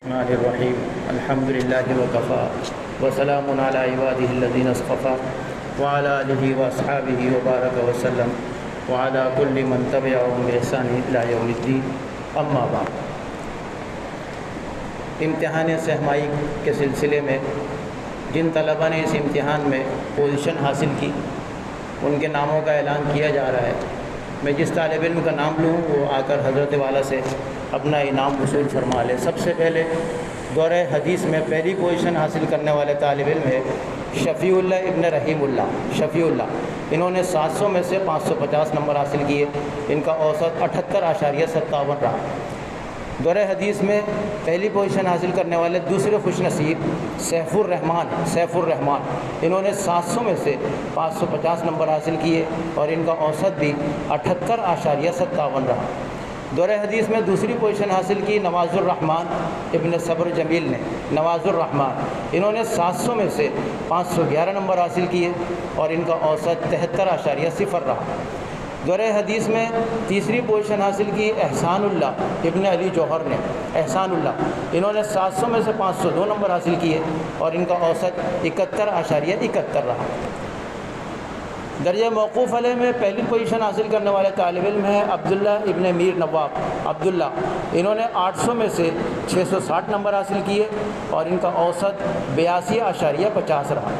الرحمن الرحیم الحمد للہ وکفا وسلام علی عبادہ الذین اصطفیٰ وعلی آلہ واصحابہ وبارک وسلم وعلی کل من تبعہم بإحسان الی یوم الدین، اما بعد۔ امتحان سہمائی کے سلسلے میں جن طلبہ نے اس امتحان میں پوزیشن حاصل کی ان کے ناموں کا اعلان کیا جا رہا ہے۔ میں جس طالب علم کا نام لوں وہ آ کر حضرت والا سے اپنا انعام وصول فرما لے۔ سب سے پہلے دورہ حدیث میں پہلی پوزیشن حاصل کرنے والے طالب علم ہے شفیع اللہ ابن رحیم اللہ۔ شفیع اللہ انہوں نے 700 میں سے 550 نمبر حاصل کیے، ان کا اوسط 78.57 رہا۔ دورہ حدیث میں پہلی پوزیشن حاصل کرنے والے دوسرے خوش نصیب سیف الرحمان انہوں نے 700 میں سے 550 نمبر حاصل کیے اور ان کا اوسط بھی 78.57 رہا۔ دورہ حدیث میں دوسری پوزیشن حاصل کی نواز الرحمان ابن صبر جمیل نے۔ نواز الرحمان انہوں نے 700 میں سے 511 نمبر حاصل کیے اور ان کا اوسط 73.0 رہا۔ دورہ حدیث میں تیسری پوزیشن حاصل کی احسان اللہ ابن علی جوہر نے۔ احسان اللہ انہوں نے 700 میں سے 502 نمبر حاصل کیے اور ان کا اوسط 71.71 رہا۔ درجہ موقوف علیہ میں پہلی پوزیشن حاصل کرنے والے طالب علم ہیں عبداللہ ابن میر نواب۔ عبداللہ انہوں نے 800 میں سے 660 نمبر حاصل کیے اور ان کا اوسط 82.50 رہا۔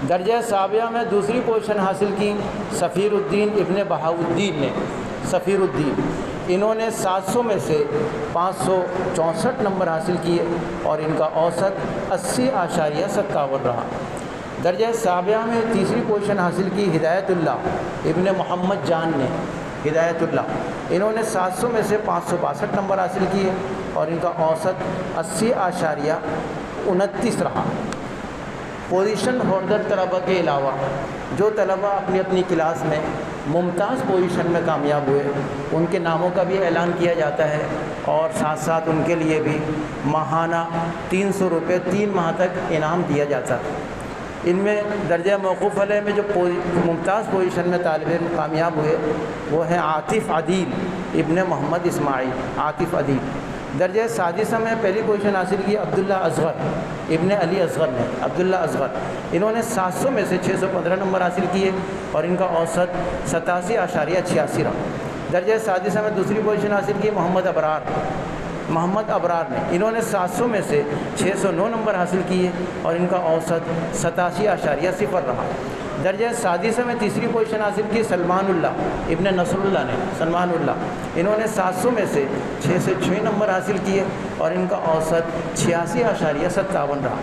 درجہ سابعہ میں دوسری پوزیشن حاصل کی سفیر الدین ابن بہاؤالدین نے۔ سفیر الدین انہوں نے 700 میں سے 564 نمبر حاصل کیے اور ان کا اوسط 80.57 رہا۔ درجہ سابعہ میں تیسری پوزیشن حاصل کی ہدایت اللہ ابن محمد جان نے۔ ہدایت اللہ انہوں نے 700 میں سے 562 نمبر حاصل کیے اور ان کا اوسط 80.29 رہا۔ پوزیشن ہولڈر طلبہ کے علاوہ جو طلبہ اپنی اپنی کلاس میں ممتاز پوزیشن میں کامیاب ہوئے ان کے ناموں کا بھی اعلان کیا جاتا ہے اور ساتھ ساتھ ان کے لیے بھی ماہانہ 300 روپے 3 ماہ تک انعام دیا جاتا ہے۔ ان میں درجہ موقوف علیہ میں جو ممتاز پوزیشن میں طالب علم کامیاب ہوئے وہ ہیں عاطف عدیل ابن محمد اسماعیل۔ عاطف عدیل درجہ سادسہ میں پہلی پوزیشن حاصل کی عبداللہ اصغر ابن علی اصغر نے۔ عبداللہ اصغر انہوں نے 700 میں سے 615 نمبر حاصل کیے اور ان کا اوسط 87.86 رہا۔ درجہ سادسہ میں دوسری پوزیشن حاصل کی محمد ابرار نے۔ انہوں نے 700 میں سے 609 نمبر حاصل کیے اور ان کا اوسط 87.0 رہا۔ درجہ سادسہ میں تیسری پوزیشن حاصل کی سلمان اللہ ابن نصر اللہ نے۔ سلمان اللہ انہوں نے 700 میں سے 606 نمبر حاصل کیے اور ان کا اوسط 86.57 رہا۔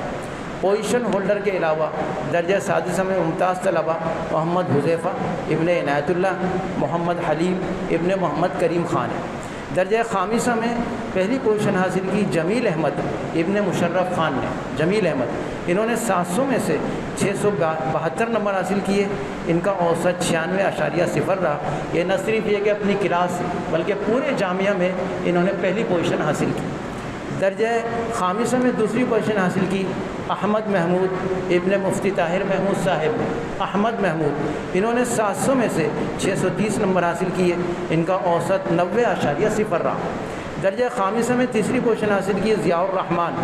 پوزیشن ہولڈر کے علاوہ درجہ سادسہ میں ممتاز طلبہ محمد حذیفہ ابن عنایت اللہ، محمد حلیم ابن محمد کریم خان ہے۔ درجہ خامسہ میں پہلی پوزیشن حاصل کی جمیل احمد ابن مشرف خان نے۔ جمیل احمد انہوں نے 700 میں سے 672 نمبر حاصل کیے، ان کا اوسط 96.0 رہا۔ یہ نہ صرف یہ کہ اپنی کلاس بلکہ پورے جامعہ میں انہوں نے پہلی پوزیشن حاصل کی۔ درجہ خامسہ میں دوسری پوزیشن حاصل کی احمد محمود ابن مفتی طاہر محمود صاحب نے۔ احمد محمود انہوں نے 700 میں سے 630 نمبر حاصل کیے، ان کا اوسط 90.0 رہا۔ درجہ خامسہ میں تیسری پوزیشن حاصل کی ضیاء الرحمان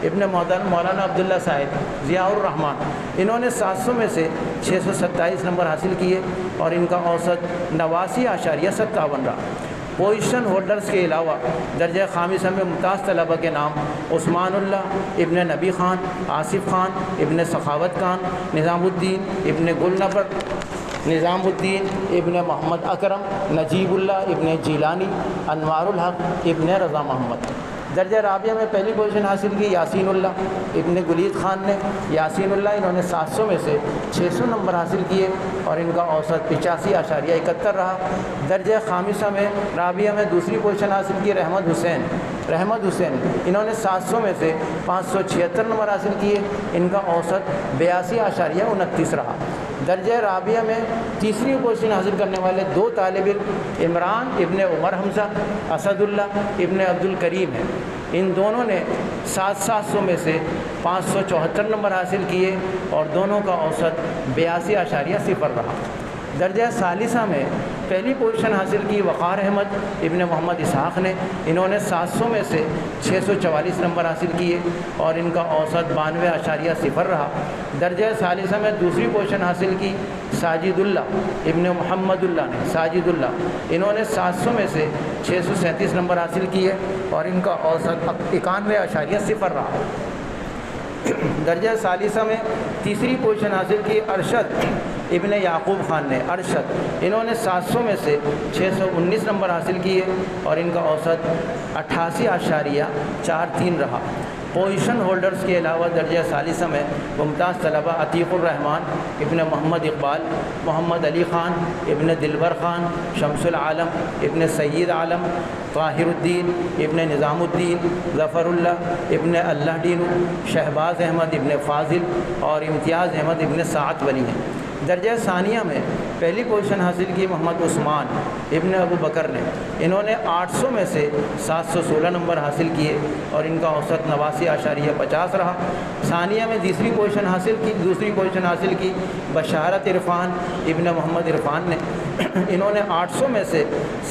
ابن مولانا عبداللہ صاحب۔ ضیاء الرحمان انہوں نے 700 میں سے 627 نمبر حاصل کیے اور ان کا اوسط 89.57 رہا۔ پوزیشن ہولڈرز کے علاوہ درجہ خامسہ میں ممتاز طلبہ کے نام عثمان اللہ ابن نبی خان، آصف خان ابن سخاوت خان، نظام الدین ابن گلنبر، نظام الدین ابن محمد اکرم، نجیب اللہ ابن جیلانی، انوار الحق ابن رضا محمد۔ درجہ رابعہ میں پہلی پوزیشن حاصل کی یاسین اللہ ابن گلید خان نے۔ یاسین اللہ انہوں نے 700 میں سے 600 نمبر حاصل کیے اور ان کا اوسط 85.71 رہا۔ درجہ خامسہ میں رابعہ میں دوسری پوزیشن حاصل کی رحمت حسین انہوں نے 700 میں سے 576 نمبر حاصل کیے، ان کا اوسط 82.29 رہا۔ درجہ رابعہ میں تیسری پوزیشن حاصل کرنے والے 2 طالب علم عمران ابن عمر حمزہ، اسد اللہ ابن عبد الکریم ہیں۔ ان دونوں نے 700 میں سے 574 نمبر حاصل کیے اور دونوں کا اوسط 82.0 رہا۔ درجہ ثالثہ میں پہلی پوزیشن حاصل کی وقار احمد ابن محمد اسحاق نے، انہوں نے 700 میں سے 644 نمبر حاصل کیے اور ان کا اوسط 92.0 رہا۔ درجہ ثالثہ میں دوسری پوزیشن حاصل کی ساجد اللہ ابن محمد اللہ نے، ساجد اللہ، انہوں نے 700 میں سے 637 نمبر حاصل کیے اور ان کا اوسط 91.0 رہا۔ درجہ ثالثہ میں تیسری پوزیشن حاصل کی ارشد ابن یعقوب خان نے، ارشد، انہوں نے 700 میں سے 619 نمبر حاصل کیے اور ان کا اوسط 88.43 رہا۔ پوزیشن ہولڈرز کے علاوہ درجہ ثالثہ میں ممتاز طلبہ عتیق الرحمن ابن محمد اقبال، محمد علی خان ابن دلبر خان، شمس العالم ابن سید عالم، طاہر الدین ابن نظام الدین، ظفر اللہ ابن اللہ ڈینو، شہباز احمد ابن فاضل اور امتیاز احمد ابن سعد ولی ہیں۔ درجہ ثانیہ میں پہلی پوزیشن حاصل کی محمد عثمان ابن ابو بکر نے، انہوں نے 800 میں سے 716 نمبر حاصل کیے اور ان کا اوسط 89.50 رہا۔ ثانیہ میں دوسری پوزیشن حاصل کی بشارت عرفان ابن محمد عرفان نے، انہوں نے 800 میں سے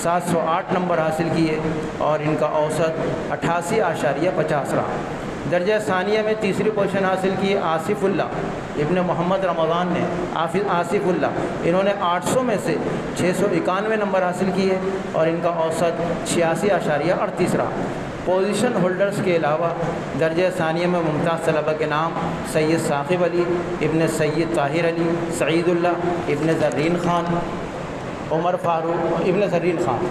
708 نمبر حاصل کیے اور ان کا اوسط 88.50 رہا۔ درجہ ثانیہ میں تیسری پوزیشن حاصل کی آصف اللہ ابن محمد رمضان نے، آصف اللہ، انہوں نے 800 میں سے 691 نمبر حاصل کیے اور ان کا اوسط 86.38 رہا۔ پوزیشن ہولڈرز کے علاوہ درجہ ثانیہ میں ممتاز طلبہ کے نام سید ثاقب علی ابن سید طاہر علی، سعید اللہ ابن زرین خان، عمر فاروق ابن زرین خان۔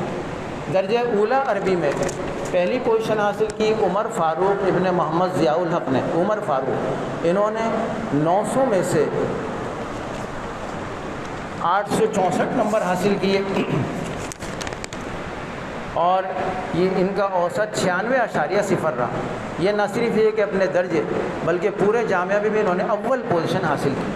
درجہ اولا عربی میں پہلی پوزیشن حاصل کی عمر فاروق ابن محمد ضیاء الحق نے، عمر فاروق، انہوں نے 900 میں سے 864 نمبر حاصل کیے اور یہ ان کا اوسط 96.0 رہا۔ یہ نہ صرف یہ کہ اپنے درجے بلکہ پورے جامعہ میں بھی انہوں نے اول پوزیشن حاصل کی۔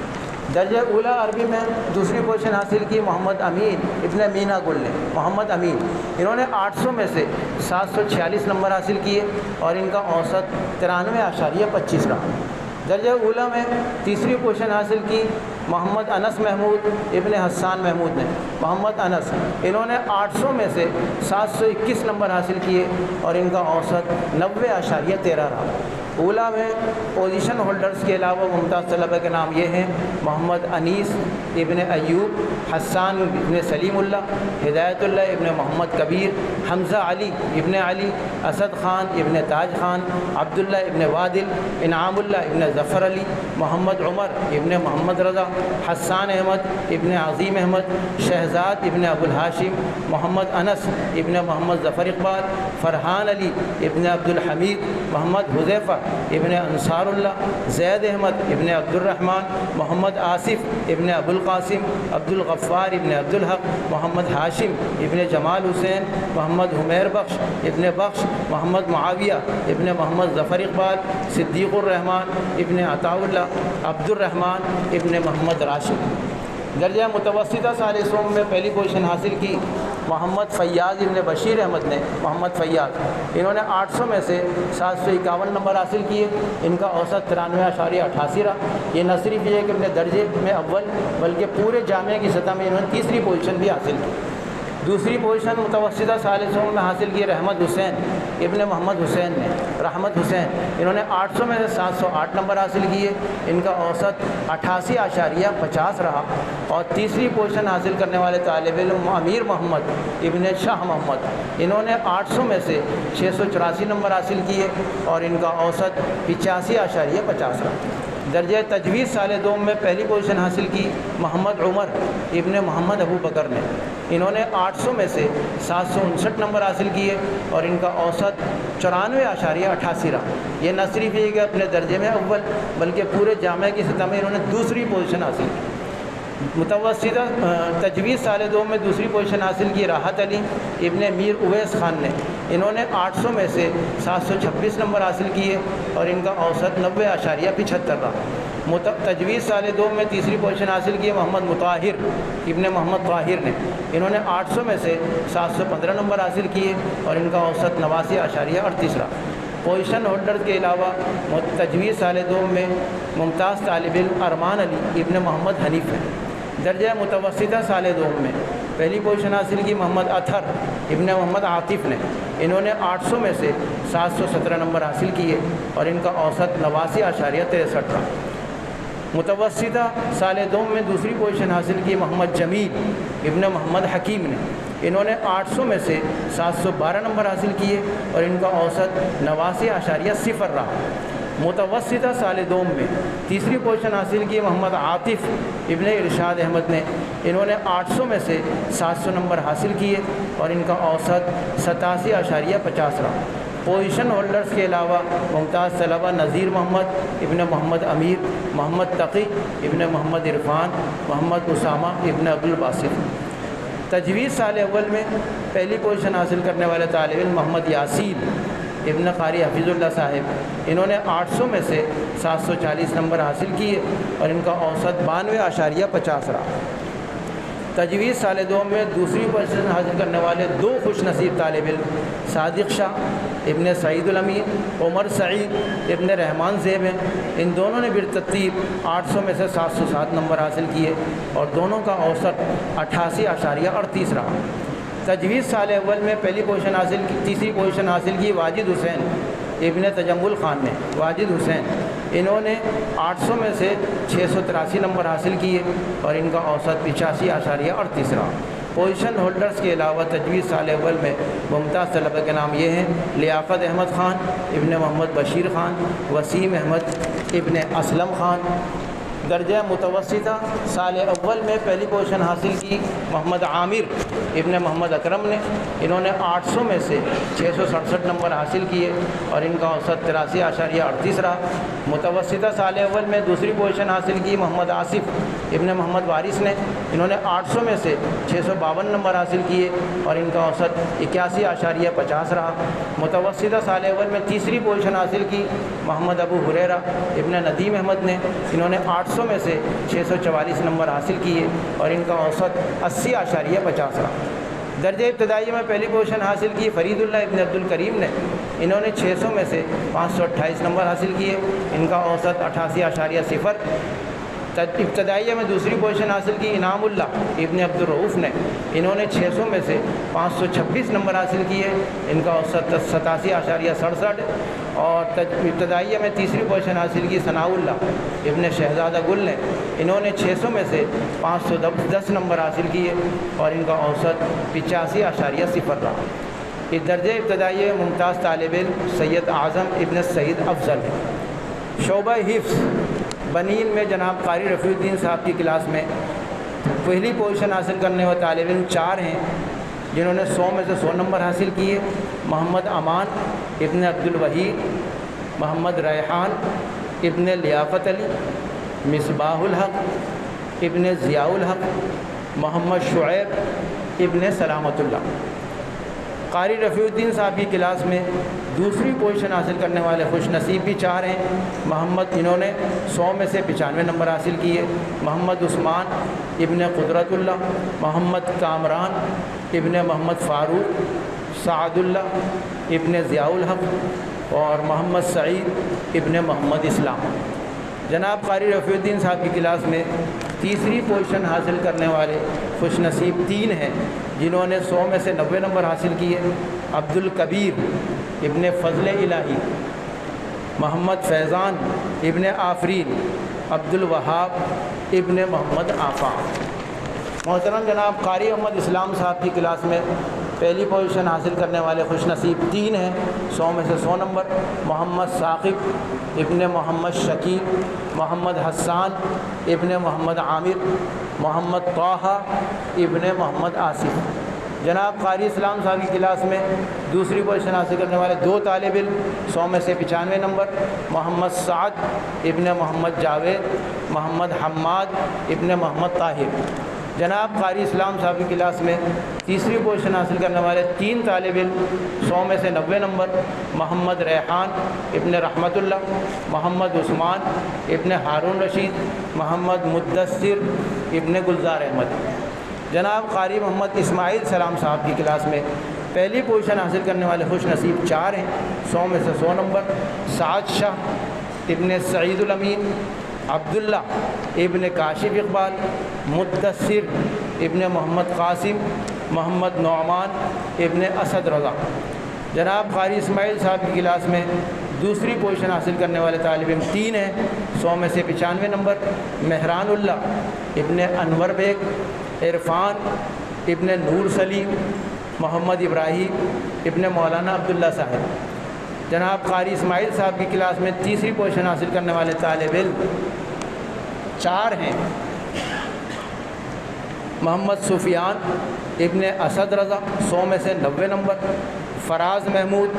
درجہ اولا عربی میں دوسری پوزیشن حاصل کی محمد امین ابن مینا گل نے، محمد امین، انہوں نے 800 میں سے 746 نمبر حاصل کیے اور ان کا اوسط 93.25 رہا۔ درجہ اولا میں تیسری پوزیشن حاصل کی محمد انس محمود ابن حسان محمود نے، محمد انس، انہوں نے 800 میں سے 721 نمبر حاصل کیے اور ان کا اوسط 90.13 رہا۔ اولا میں پوزیشن ہولڈرز کے علاوہ ممتاز طلبہ کے نام یہ ہیں محمد انیس ابن ایوب، حسان ابن سلیم اللہ، ہدایت اللہ ابن محمد کبیر، حمزہ علی ابن علی، اسد خان ابن تاج خان، عبداللہ ابن وادل، انعام اللہ ابن ظفر علی، محمد عمر ابن محمد رضا، حسان احمد ابن عظیم احمد، شہزاد ابن ابو الہاشم، محمد انس ابن محمد ظفر اقبال، فرحان علی ابن عبد الحمید، محمد حذیفہ ابن انصار اللہ، زید احمد ابن عبد الرحمن، محمد آصف ابن ابو القاسم، عبد الغفار ابن عبد الحق، محمد ہاشم ابن جمال حسین، محمد حمیر بخش ابن بخش، محمد معاویہ ابن محمد ظفر اقبال، صدیق الرحمن ابن عطاء اللہ، عبد الرحمن ابن محمد راشد۔ درجہ متوسطہ سال سوم میں پہلی پوزیشن حاصل کی محمد فیاض ابن بشیر احمد نے، محمد فیاض، انہوں نے 800 میں سے 751 نمبر حاصل کیے، ان کا اوسط 93.88 رہا۔ یہ نہ صرف یہ کہ اپنے درجے میں اول بلکہ پورے جامعہ کی سطح میں انہوں نے تیسری پوزیشن بھی حاصل کی۔ دوسری پوزیشن متوسطہ سال سوم میں حاصل کی رحمت حسین ابن محمد حسین نے، رحمت حسین، انہوں نے 800 میں سے 708 نمبر حاصل کیے، ان کا اوسط 88.50 رہا۔ اور تیسری پوزیشن حاصل کرنے والے طالب علم امیر محمد ابن شاہ محمد، انہوں نے 800 میں سے 684 نمبر حاصل کیے اور ان کا اوسط 85.50 رہا۔ درجہ تجوید سال دوم میں پہلی پوزیشن حاصل کی محمد عمر ابن محمد ابو بکر نے، انہوں نے 800 میں سے 759 نمبر حاصل کیے اور ان کا اوسط 94.88 رہا۔ یہ نہ صرف یہ کہ اپنے درجے میں اول بلکہ پورے جامعہ کی سطح میں انہوں نے دوسری پوزیشن حاصل کی۔ متوسطہ تجوید سال دوم میں دوسری پوزیشن حاصل کی راحت علی ابن میر اویس خان نے، انہوں نے 800 میں سے 726 نمبر حاصل کیے اور ان کا اوسط 90.75 رہا۔ تجوید سال دوم میں تیسری پوزیشن حاصل کی محمد مطاہر ابن محمد طاہر نے، انہوں نے 800 میں سے 715 نمبر حاصل کیے اور ان کا اوسط 89.38 رہا۔ پوزیشن ہولڈر کے علاوہ تجوید سال دوم میں ممتاز طالب علم ارمان علی ابن محمد حنیف ہیں۔ درجہ متوسطہ سال دوم میں پہلی پوزیشن حاصل کی محمد اطہر ابن محمد عاطف نے، انہوں نے 800 میں سے 717 نمبر حاصل کیے اور ان کا اوسط 89.63 رہا۔ متوسطہ سال دوم میں دوسری پوزیشن حاصل کی محمد جمیل ابن محمد حکیم نے، انہوں نے 800 میں سے 712 نمبر حاصل کیے اور ان کا اوسط 89.0 رہا۔ متوسطہ سال دوم میں تیسری پوزیشن حاصل کی محمد عاطف ابن ارشاد احمد نے، انہوں نے 800 میں سے 700 نمبر حاصل کیے اور ان کا اوسط 87.50 رہا۔ پوزیشن ہولڈرز کے علاوہ ممتاز طلبہ نذیر محمد ابن محمد امیر، محمد تقی ابن محمد عرفان، محمد اسامہ ابن عبدالباسط۔ تجویز سال اول میں پہلی پوزیشن حاصل کرنے والے طالب علم محمد یاسین ابن قاری حفیظ اللہ صاحب، انہوں نے 800 میں سے 740 نمبر حاصل کیے اور ان کا اوسط 92.50 رہا۔ تجویز سال دوم میں دوسری پوزیشن حاصل کرنے والے 2 خوش نصیب طالب علم صادق شاہ ابن سعید الامین، عمر سعید ابن رحمان زیب ہیں، ان دونوں نے بالترتیب 800 میں سے 707 نمبر حاصل کیے اور دونوں کا اوسط 88.38 رہا۔ تجویز سال اول میں تیسری پوزیشن حاصل کی واجد حسین ابن تجمل خان نے، واجد حسین، انہوں نے 800 میں سے 683 نمبر حاصل کیے اور ان کا اوسط 85.38 رہا۔ پوزیشن ہولڈرز کے علاوہ تجویز سال اول میں ممتاز طلبہ کے نام یہ ہیں: لیاقت احمد خان ابن محمد بشیر خان، وسیم احمد ابن اسلم خان۔ درجہ متوسطہ سال اول میں پہلی پوزیشن حاصل کی محمد عامر ابن محمد اکرم نے، انہوں نے 800 میں سے 667 نمبر حاصل کیے اور ان کا اوسط 83.38 رہا۔ متوسطہ سال اول میں دوسری پوزیشن حاصل کی محمد آصف ابن محمد وارث نے، انہوں نے 800 میں سے 652 نمبر حاصل کیے اور ان کا اوسط 81.50 رہا۔ متوسطہ سال اول میں تیسری پوزیشن حاصل کی محمد ابو ہریرہ ابن ندیم احمد نے، انہوں نے 800 میں سے 644 نمبر حاصل کیے اور ان کا اوسط 80.50 رہا۔ درجہ ابتدائی میں پہلی پوزیشن حاصل کی فرید اللہ ابن عبد الکریم نے، انہوں نے 600 میں سے 528 نمبر حاصل کیے، ان کا اوسط 88.0۔ ابتدائیہ میں دوسری پوزیشن حاصل کی انعام اللہ ابن عبد الرؤوف نے، انہوں نے 600 میں سے 526 نمبر حاصل کیے، ان کا اوسط 87.67۔ اور ابتدائیہ میں تیسری پوزیشن حاصل کی ثناء اللہ ابن شہزادہ گل نے، انہوں نے 600 میں سے 510 نمبر حاصل کیے اور ان کا اوسط 85.0 رہا۔ اس درجہ ابتدائیہ ممتاز طالب علم سید اعظم ابن سعید افضل ہے۔ شعبہ حفظ بنین میں جناب قاری رفیع الدین صاحب کی کلاس میں پہلی پوزیشن حاصل کرنے والے طالب علم 4 ہیں جنہوں نے 100 میں سے 100 نمبر حاصل کیے: محمد امان ابن عبد الوحید، محمد ریحان ابن لیاقت علی، مصباح الحق ابن ضیاء الحق، محمد شعیب ابن سلامت اللہ۔ قاری رفیع الدین صاحب کی کلاس میں دوسری پوزیشن حاصل کرنے والے خوش نصیب بھی 4 ہیں۔ انہوں نے 100 میں سے 95 نمبر حاصل کیے: محمد عثمان ابن قدرت اللہ، محمد کامران ابن محمد فاروق، سعد اللہ ابن ضیاء الحق اور محمد سعید ابن محمد اسلام۔ جناب قاری رفیع الدین صاحب کی کلاس میں تیسری پوزیشن حاصل کرنے والے خوش نصیب 3 ہیں جنہوں نے 100 میں سے 90 نمبر حاصل کیے: عبد الکبیر ابن فضل الہی، محمد فیضان ابن آفرین، عبد الوہاب ابن محمد آفاق۔ محترم جناب قاری محمد اسلام صاحب کی کلاس میں پہلی پوزیشن حاصل کرنے والے خوش نصیب 3 ہیں، 100 میں سے 100 نمبر: محمد ثاقب ابن محمد شکیل، محمد حسان ابن محمد عامر، محمد طٰہٰ ابن محمد آصف۔ جناب قاری اسلام صاحب کی کلاس میں دوسری پوزیشن حاصل کرنے والے 2 طالب علم 100 میں سے 95 نمبر: محمد سعد ابن محمد جاوید، محمد حماد ابن محمد طاہر۔ جناب قاری اسلام صاحب کی کلاس میں تیسری پوزیشن حاصل کرنے والے 3 طالب علم 100 میں سے 90 نمبر: محمد ریحان ابن رحمت اللہ، محمد عثمان ابن ہارون رشید، محمد مدثر ابن گلزار احمد۔ جناب قاری محمد اسماعیل سلام صاحب کی کلاس میں پہلی پوزیشن حاصل کرنے والے خوش نصیب 4 ہیں، 100 میں سے 100 نمبر: سعد شاہ ابن سعید الامین، عبداللہ ابن کاشف اقبال، مدثر ابن محمد قاسم محمد نعمان ابن اسد رضا۔ جناب قاری اسماعیل صاحب کی کلاس میں دوسری پوزیشن حاصل کرنے والے طالب علم 3 ہیں، 100 میں سے 95 نمبر۔ مہران اللہ ابن انور بیگ، عرفان ابن نور سلیم، محمد ابراہیم ابن مولانا عبداللہ صاحب۔ جناب قاری اسماعیل صاحب کی کلاس میں تیسری پوزیشن حاصل کرنے والے طالب علم 4 ہیں، محمد سفیان ابن اسد رضا 100 میں سے 90 نمبر، فراز محمود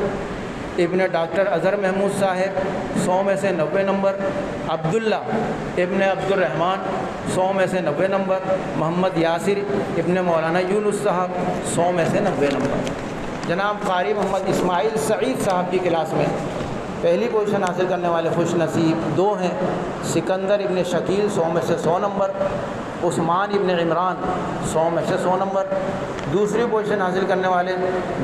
ابن ڈاکٹر اظہر محمود صاحب 100 میں سے 90 نمبر، عبداللہ ابن عبد الرحمن 100 میں سے 90 نمبر، محمد یاسر ابن مولانا یونس صاحب 100 میں سے 90 نمبر۔ جناب قاری محمد اسماعیل سعید صاحب کی کلاس میں پہلی پوزیشن حاصل کرنے والے خوش نصیب 2 ہیں، سکندر ابن شکیل 100 میں سے 100 نمبر، عثمان ابن عمران 100 میں سے 100 نمبر۔ دوسری پوزیشن حاصل کرنے والے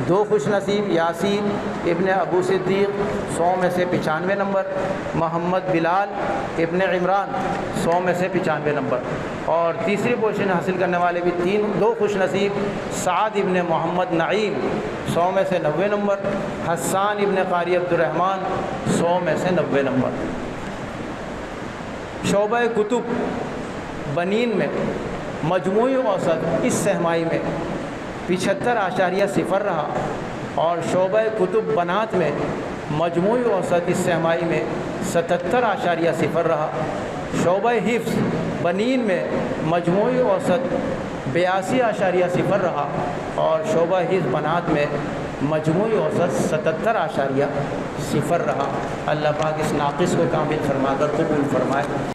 2 خوش نصیب، یاسین ابن ابو صدیق 100 میں سے 95 نمبر، محمد بلال ابن عمران 100 میں سے 95 نمبر۔ اور تیسری پوزیشن حاصل کرنے والے بھی 2 خوش نصیب، سعد ابن محمد نعیم 100 میں سے 90 نمبر، حسان ابن قاری عبد الرحمن 100 میں سے 90 نمبر۔ شعبہ کتب بنین میں مجموعی اوسط اس سہمائی میں 75.0 رہا، اور شعبہ کتب بنات میں مجموعی اوسط اس سہمائی میں 77.0 رہا۔ شعبہ حفظ بنین میں مجموعی اوسط 82.0 رہا، اور شعبہ حفظ بنات میں مجموعی اوسط 77.0 رہا۔ اللہ پاک اس ناقص کو کامل فرما کر قبول فرمائے۔